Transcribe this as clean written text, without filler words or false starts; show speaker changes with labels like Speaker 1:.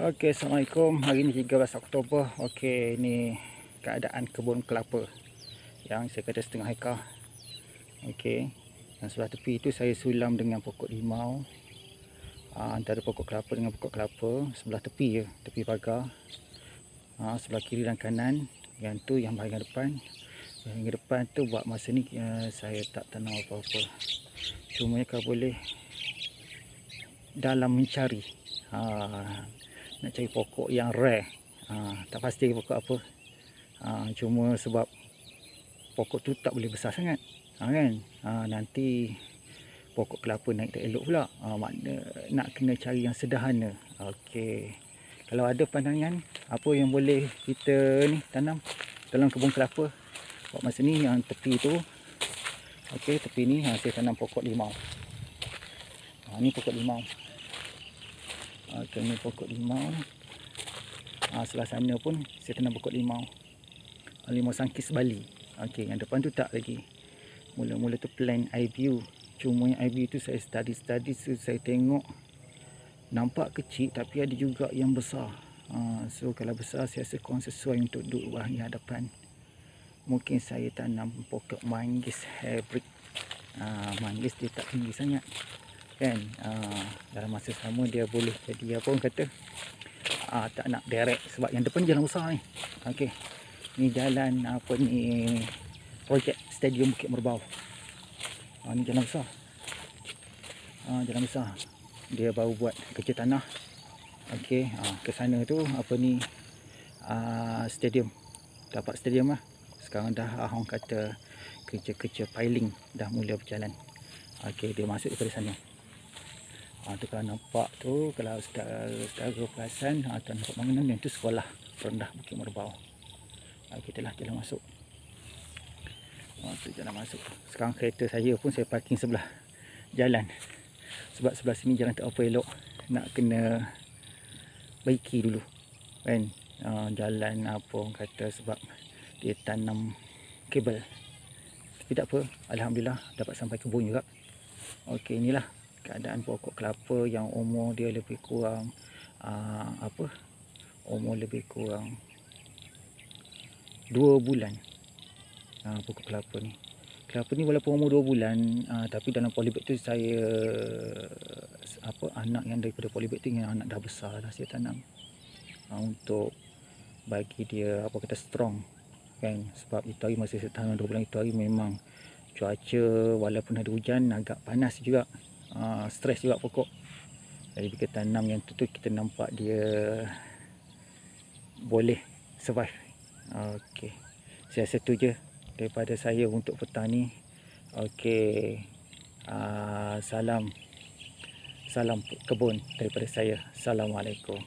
Speaker 1: Okey, Assalamualaikum. Hari ni 13 Oktober. Okey, ni keadaan kebun kelapa yang saya kata setengah hektar. Okey, yang sebelah tepi itu saya sulam dengan pokok limau. Antara pokok kelapa dengan pokok kelapa sebelah tepi je, tepi pagar. Sebelah kiri dan kanan. Yang tu yang bahagian depan. Bahagian depan tu buat masa ni saya tak tanam apa-apa. Cuma kalau boleh dalam mencari nak cari pokok yang rare, tak pasti pokok apa, cuma sebab pokok tu tak boleh besar sangat, kan, nanti pokok kelapa naik tak elok pula, makna nak kena cari yang sederhana. Okey, kalau ada pandangan apa yang boleh kita ni tanam dalam kebun kelapa buat masa ni, yang tepi tu, okey, tepi ni saya tanam pokok limau. Ni pokok limau. Okey, ni pokok limau. Sebelah sana pun saya tanam pokok limau. Limau sangkis Bali. Okey, yang depan tu tak lagi. Mula-mula tu plant IBU. Cuma yang IBU tu saya study saya tengok nampak kecil tapi ada juga yang besar. So kalau besar saya rasa kurang sesuai untuk duduk bahagian hadapan. Mungkin saya tanam pokok manggis hybrid. Manggis dia tak tinggi sangat, kan. Dalam masa sama dia boleh jadi apa orang kata, tak nak direct sebab yang depan jalan besar ni. Okey, ni jalan apa ni, projek stadium Bukit Merbau. Ni jalan besar. Jalan besar dia baru buat kerja tanah. Okey, ke sana tu apa ni, stadium, dapat stadium lah. Sekarang dah orang kata kerja-kerja piling dah mula berjalan. Okey, dia masuk daripada sana. Tu kalau nampak tu, kalau secara perasan, tu nampak bangunan yang tu sekolah rendah Bukit Merbau. Kita lah jalan masuk. Tu jalan masuk. Sekarang kereta saya pun saya parking sebelah jalan. Sebab sebelah sini jalan tak apa elok. Nak kena baiki dulu, kan. Jalan apa orang kata sebab dia tanam kabel. Tapi tak apa, alhamdulillah dapat sampai kebun juga. Okey, inilah keadaan pokok kelapa yang umur dia lebih kurang umur lebih kurang 2 bulan. Pokok kelapa ni walaupun umur 2 bulan, tapi dalam polybag tu saya anak yang daripada polybag tu yang anak dah besar dah saya tanam, untuk bagi dia apa kata strong, kan. Sebab itu hari masa saya tanam 2 bulan itu hari memang cuaca walaupun ada hujan agak panas juga. Stres juga pokok. Jadi kita tanam yang tu kita nampak dia boleh survive. Okey, saya rasa tu je daripada saya untuk petang ni. Okey, salam kebun daripada saya. Assalamualaikum.